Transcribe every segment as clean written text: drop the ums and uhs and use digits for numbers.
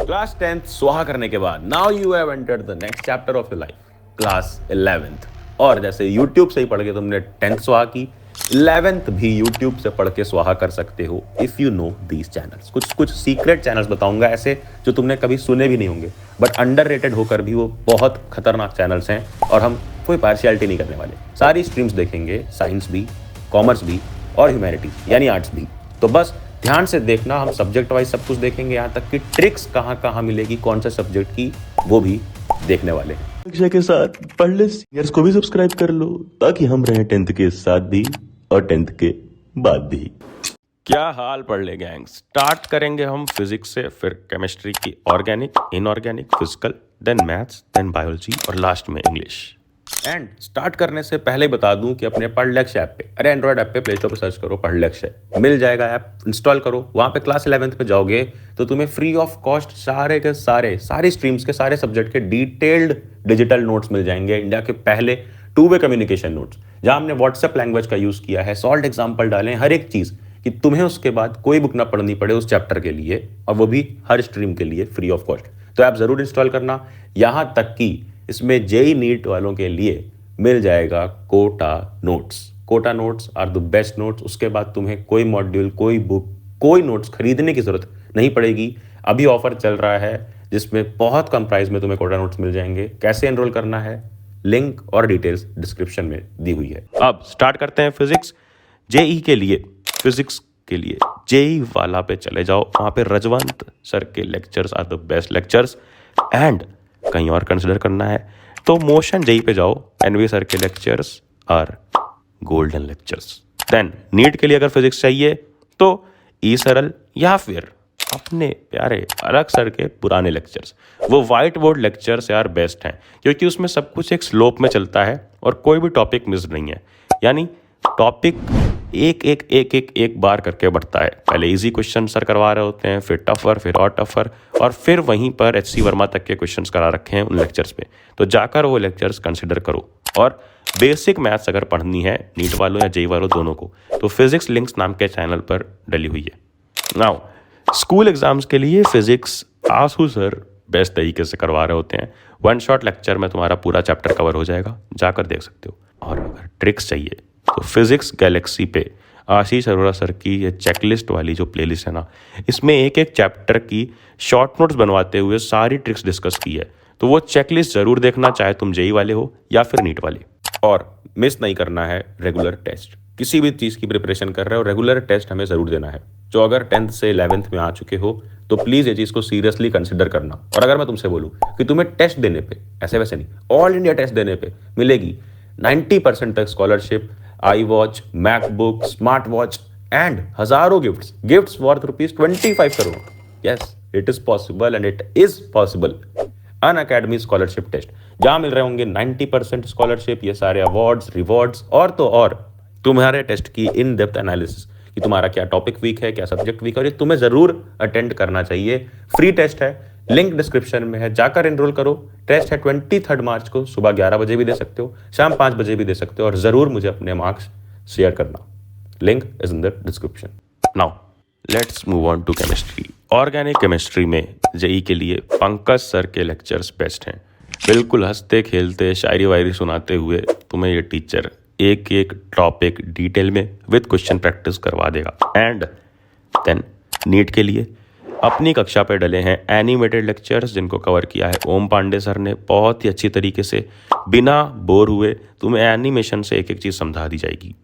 Class 10th स्वाहा करने के बाद now you have entered the next chapter of your life, class 11th। और जैसे YouTube से ही पढ़ के तुमने 10th स्वाहा की, 11th भी YouTube से पढ़ के स्वाहा कर सकते हो if you know these channels. कुछ सीक्रेट चैनल्स बताऊंगा ऐसे जो तुमने कभी सुने भी नहीं होंगे, बट अंडररेटेड होकर भी वो बहुत खतरनाक चैनल्स हैं। और हम कोई पार्शियलिटी नहीं करने वाले, सारी स्ट्रीम्स देखेंगे, साइंस भी, कॉमर्स भी और ह्यूमैनिटीज यानी आर्ट्स भी। तो बस ध्यान से देखना, हम सब्जेक्ट वाइज सब कुछ देखेंगे, यहाँ तक कि ट्रिक्स कहाँ कहाँ मिलेगी, कौन से सब्जेक्ट की, वो भी देखने वाले हैं। शिक्षा के साथ पढ़ सीनियर्स को भी सब्सक्राइब कर लो ताकि हम रहें 10th के साथ भी और 10th के बाद भी। क्या हाल पढ़ ले गैंग। स्टार्ट करेंगे हम फिजिक्स से, फिर केमिस्ट्री की organic, inorganic, physical, then maths, then biology और लास्ट में इंग्लिश। एंड स्टार्ट करने से पहले बता दूं कि अपने पढ़लेक्स ऐप पे, अरे एंड्रॉइड ऐप पे प्ले स्टोर पे सर्च करो पढ़लेक्स है, मिल जाएगा ऐप, इंस्टॉल करो। वहां पे क्लास 11th पे जाओगे तो तुम्हें फ्री ऑफ कॉस्ट सारे के सारी स्ट्रीम्स के सारे सब्जेक्ट के डिटेल्ड डिजिटल नोट्स मिल जाएंगे। इंडिया के पहले 2-वे कम्युनिकेशन नोट्स, जहां हमने व्हाट्सएप लैंग्वेज का यूज किया है, सॉल्ट एग्जाम्पल डाले, हर एक चीज कि तुम्हें उसके बाद कोई बुक ना पढ़नी पड़े उस चैप्टर के लिए, और वो भी हर स्ट्रीम के लिए फ्री ऑफ कॉस्ट। तो ऐप जरूर इंस्टॉल करना। यहां तक कि इसमें जेई नीट वालों के लिए मिल जाएगा Kota notes. Kota notes are the best notes. उसके बाद तुम्हें कोई मॉड्यूल, कोई बुक, कोई नोट्स खरीदने की जरूरत नहीं पड़ेगी। अभी ऑफर चल रहा है जिसमें बहुत कम प्राइस में तुम्हें कोटा नोट्स मिल जाएंगे। कैसे एनरोल करना है, लिंक और डिटेल्स डिस्क्रिप्शन में दी हुई है। अब स्टार्ट करते हैं फिजिक्स। जेई के लिए, फिजिक्स के लिए जेई वाला पे चले जाओ, वहाँ पे रजवंत सर के lectures are the best lectures. And कहीं और कंसिडर करना है तो मोशन जेई पे जाओ, एनवी सर के lectures are golden lectures. Then NEET के लिए अगर फिजिक्स चाहिए तो ई सरल या फिर अपने प्यारे अलग सर के पुराने लेक्चर्स, वो वाइट बोर्ड लेक्चर्स यार बेस्ट हैं, क्योंकि उसमें सब कुछ एक स्लोप में चलता है और कोई भी टॉपिक मिस नहीं है। यानी टॉपिक एक बार करके बढ़ता है। पहले इजी क्वेश्चन सर करवा रहे होते हैं, फिर टफर, फिर और टफर, और फिर वहीं पर एचसी वर्मा तक के क्वेश्चंस करा रखे हैं उन लेक्चर्स पे। तो जाकर वो लेक्चर्स कंसिडर करो। और बेसिक मैथ्स अगर पढ़नी है नीट वालों या जेई वालों दोनों को, तो फिजिक्स लिंक्स नाम के चैनल पर डली हुई है। नाउ स्कूल एग्जाम्स के लिए फिजिक्स आंसू सर बेस्ट तरीके से करवा रहे होते हैं। 1 शॉट लेक्चर में तुम्हारा पूरा चैप्टर कवर हो जाएगा, जाकर देख सकते हो। और अगर ट्रिक्स चाहिए तो फिजिक्स गैलेक्सी पे आशीष अरोड़ा सर की ये चेकलिस्ट वाली जो प्लेलिस्ट है ना, इसमें एक एक चैप्टर की शॉर्ट नोट्स बनवाते हुए सारी ट्रिक्स डिस्कस की है। तो वो चेकलिस्ट जरूर देखना, चाहे तुम जेई वाले हो या फिर नीट वाले। और मिस नहीं करना है रेगुलर टेस्ट। किसी भी चीज़ की प्रिपरेशन कर रहे हो, रेगुलर टेस्ट हमें ज़रूर देना है। जो अगर 10th से 11th में आ चुके हो तो प्लीज़ ये चीज़ को सीरियसली कंसिडर करना। और अगर मैं तुमसे बोलूँ कि तुम्हें टेस्ट देने पे, ऐसे वैसे नहीं, ऑल इंडिया टेस्ट देने पे मिलेगी 90% तक scholarship, iWatch, MacBook, smart watch and हजारों gifts worth ₹25 crore. Yes, it is possible and it is possible. Unacademy scholarship test, जहां मिल रहे होंगे 90% स्कॉलरशिप, ये सारे अवार्ड्स, रिवॉर्ड्स, और तो और तुम्हारे टेस्ट की इन डेप्थ एनालिसिस कि तुम्हारा क्या टॉपिक वीक है, क्या सब्जेक्ट वीक है, और ये तुम्हें जरूर अटेंड करना चाहिए। फ्री टेस्ट है, लिंक डिस्क्रिप्शन में है, जाकर एनरोल करो। टेस्ट है 23 मार्च को, सुबह 11 बजे भी दे सकते हो, शाम 5 बजे भी दे सकते हो, और जरूर मुझे अपने मार्क्स शेयर करना। Link is in the description. Now let's move on to chemistry. Organic chemistry में जेई के लिए पंकज सर के लेक्चर्स बेस्ट हैं। बिल्कुल हंसते खेलते, शायरी वायरी सुनाते हुए तुम्हें ये टीचर एक एक टॉपिक डिटेल में विद क्वेश्चन प्रैक्टिस करवा देगा। एंड देन नीट के लिए अपनी कक्षा पे डले हैं एनिमेटेड लेक्चर्स, जिनको कवर किया है ओम पांडे सर ने बहुत ही अच्छी तरीके से। बिना बोर हुए तुम्हें एनिमेशन से एक एक चीज़ समझा दी जाएगी।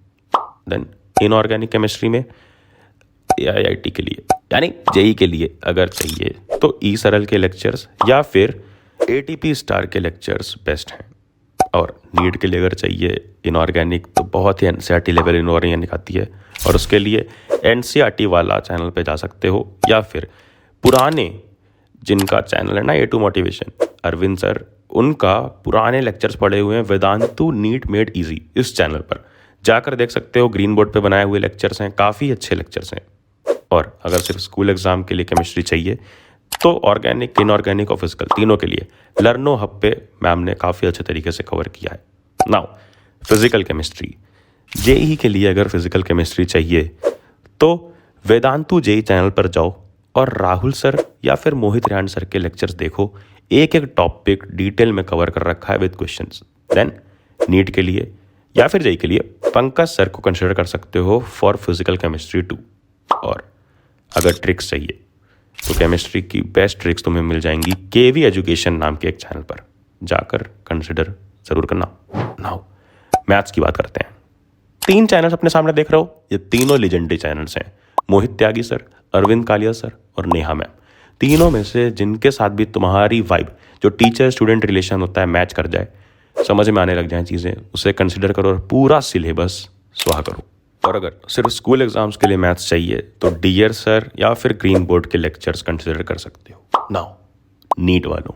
देन इनऑर्गेनिक केमिस्ट्री में आईआईटी के लिए यानी जेई के लिए अगर चाहिए तो ई सरल के लेक्चर्स या फिर एटीपी स्टार के लेक्चर्स बेस्ट हैं। और नीट के लिए अगर चाहिए इनऑर्गेनिक, तो बहुत ही एनसीईआरटी लेवल इनऑर्गेनिक आती है, और उसके लिए एनसीईआरटी वाला चैनल पे जा सकते हो, या फिर पुराने जिनका चैनल है ना A2 मोटिवेशन, अरविंद सर, उनका पुराने लेक्चर्स पड़े हुए हैं वेदांतु नीट मेड इजी, इस चैनल पर जाकर देख सकते हो। ग्रीन बोर्ड पे बनाए हुए लेक्चर्स हैं, काफ़ी अच्छे लेक्चर्स हैं। और अगर सिर्फ स्कूल एग्जाम के लिए केमिस्ट्री चाहिए तो ऑर्गेनिक, इनऑर्गेनिक और फिजिकल तीनों के लिए लर्नो हब पे मैम ने काफ़ी अच्छे तरीके से कवर किया है। नाउ फिजिकल केमिस्ट्री, जेई के लिए अगर फिजिकल केमिस्ट्री चाहिए तो वेदांतु जेई चैनल पर जाओ, और राहुल सर या फिर मोहित रेहान सर के लेक्चर्स देखो, एक एक टॉपिक डिटेल में कवर कर रखा है विद क्वेश्चंस। देन नीट के लिए या फिर जेई के लिए पंकज सर को कंसिडर कर सकते हो फॉर फिजिकल केमिस्ट्री 2। और अगर ट्रिक्स चाहिए तो केमिस्ट्री की बेस्ट ट्रिक्स तुम्हें मिल जाएंगी केवी एजुकेशन नाम के एक चैनल पर, जाकर कंसिडर जरूर करना। नाउ मैथ्स की बात करते हैं। 3 चैनल्स अपने सामने देख रहे हो, ये तीनों लेजेंडरी चैनल्स हैं, मोहित त्यागी सर, अरविंद कालिया सर और नेहा मैम। तीनों में से जिनके साथ भी तुम्हारी वाइब, जो टीचर स्टूडेंट रिलेशन होता है, मैच कर जाए, समझ में आने लग जाए चीज़ें, उसे कंसिडर करो और पूरा सिलेबस स्वाहा करो। और अगर सिर्फ स्कूल एग्जाम्स के लिए मैथ्स चाहिए तो डियर सर या फिर ग्रीन बोर्ड के लेक्चर्स कंसिडर कर सकते हो। नाउ नीट वालों,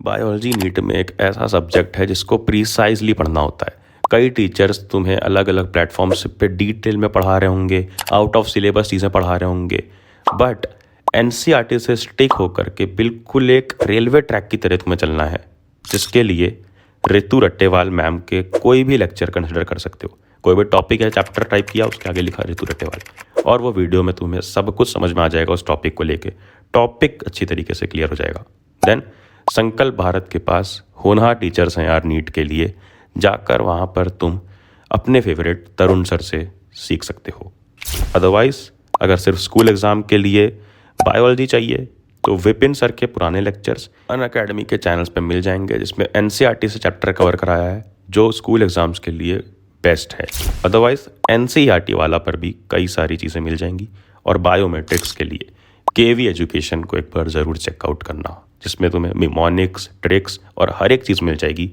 बायोलॉजी नीट में एक ऐसा सब्जेक्ट है जिसको प्रीसाइजली पढ़ना होता है। कई टीचर्स तुम्हें अलग अलग प्लेटफॉर्म्स पे डिटेल में पढ़ा रहे होंगे, आउट ऑफ सिलेबस चीज़ें पढ़ा रहे होंगे, बट एनसीईआरटी से स्टिक होकर के बिल्कुल एक रेलवे ट्रैक की तरह तुम्हें चलना है, जिसके लिए ऋतु रट्टेवाल मैम के कोई भी लेक्चर कंसिडर कर सकते हो। कोई भी टॉपिक है, चैप्टर टाइप किया, उसके आगे लिखा ऋतु रट्टेवाल, और वो वीडियो में तुम्हें सब कुछ समझ में आ जाएगा उस टॉपिक को लेके, टॉपिक अच्छी तरीके से क्लियर हो जाएगा। देन संकल्प भारत के पास होनहार टीचर्स हैं यार नीट के लिए, जाकर वहाँ पर तुम अपने फेवरेट तरुण सर से सीख सकते हो। अदरवाइज अगर सिर्फ स्कूल एग्ज़ाम के लिए बायोलॉजी चाहिए तो विपिन सर के पुराने लेक्चर्स अनअकैडमी के चैनल्स पे मिल जाएंगे, जिसमें एनसीईआरटी से चैप्टर कवर कराया है जो स्कूल एग्जाम्स के लिए बेस्ट है। अदरवाइज एनसीईआरटी वाला पर भी कई सारी चीज़ें मिल जाएंगी। और बायोमेट्रिक्स के लिए केवी एजुकेशन को एक बार ज़रूर चेकआउट करना, जिसमें तुम्हें मिमोनिक्स, ट्रिक्स और हर एक चीज़ मिल जाएगी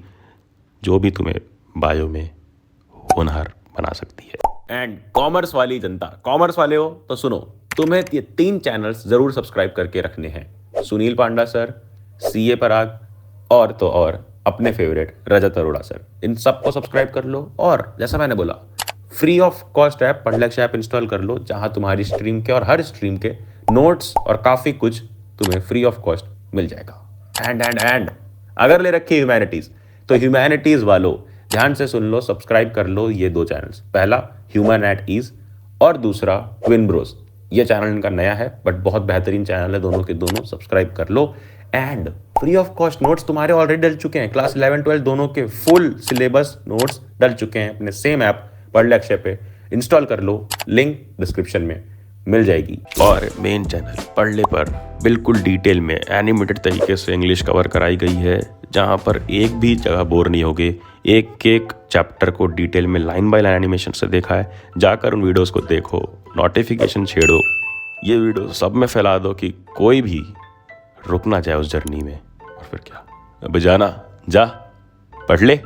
जो भी तुम्हें बायो में होनहार बना सकती है। एंड कॉमर्स वाली जनता, कॉमर्स वाले हो तो सुनो, तुम्हें ये 3 चैनल्स जरूर सब्सक्राइब करके रखने हैं। सुनील पांडा सर, सीए पराग और तो और अपने फेवरेट रजत अरोड़ा सर, इन सबको सब्सक्राइब कर लो। और जैसा मैंने बोला, free of cost app Padhlakshya app install कर लो, जहां तुम्हारी स्ट्रीम के और हर स्ट्रीम के नोट्स और काफ़ी कुछ तुम्हें फ्री ऑफ कॉस्ट मिल जाएगा। एंड अगर ले रखी ह्यूमैनिटीज़, तो ह्यूमैनिटीज़ वालों ध्यान से सुन लो, सब्सक्राइब कर लो ये 2 चैनल्स। पहला ह्यूमन एट ईज और दूसरा ट्विन ब्रोस। ये चैनल इनका नया है बट बहुत बेहतरीन चैनल है, दोनों के दोनों सब्सक्राइब कर लो। And free of cost notes तुम्हारे ऑलरेडी डल चुके हैं, क्लास 11-12 दोनों के फुल सिलेबस नोट्स डल चुके हैं अपने सेम ऐप पढ़लक्ष्य पे, इंस्टॉल कर लो, लिंक डिस्क्रिप्शन में मिल जाएगी। और मेन चैनल पढ़ले पर बिल्कुल डिटेल में एनिमेटेड तरीके से इंग्लिश कवर कराई गई है, जहाँ पर एक भी जगह बोर नहीं होगे। एक एक चैप्टर को डिटेल में लाइन बाय लाइन एनिमेशन से देखा है, जाकर उन वीडियोस को देखो, नोटिफिकेशन छेड़ो, ये वीडियो सब में फैला दो कि कोई भी रुक ना जाए उस जर्नी में। और फिर क्या, अब जाना, जा पढ़ ले।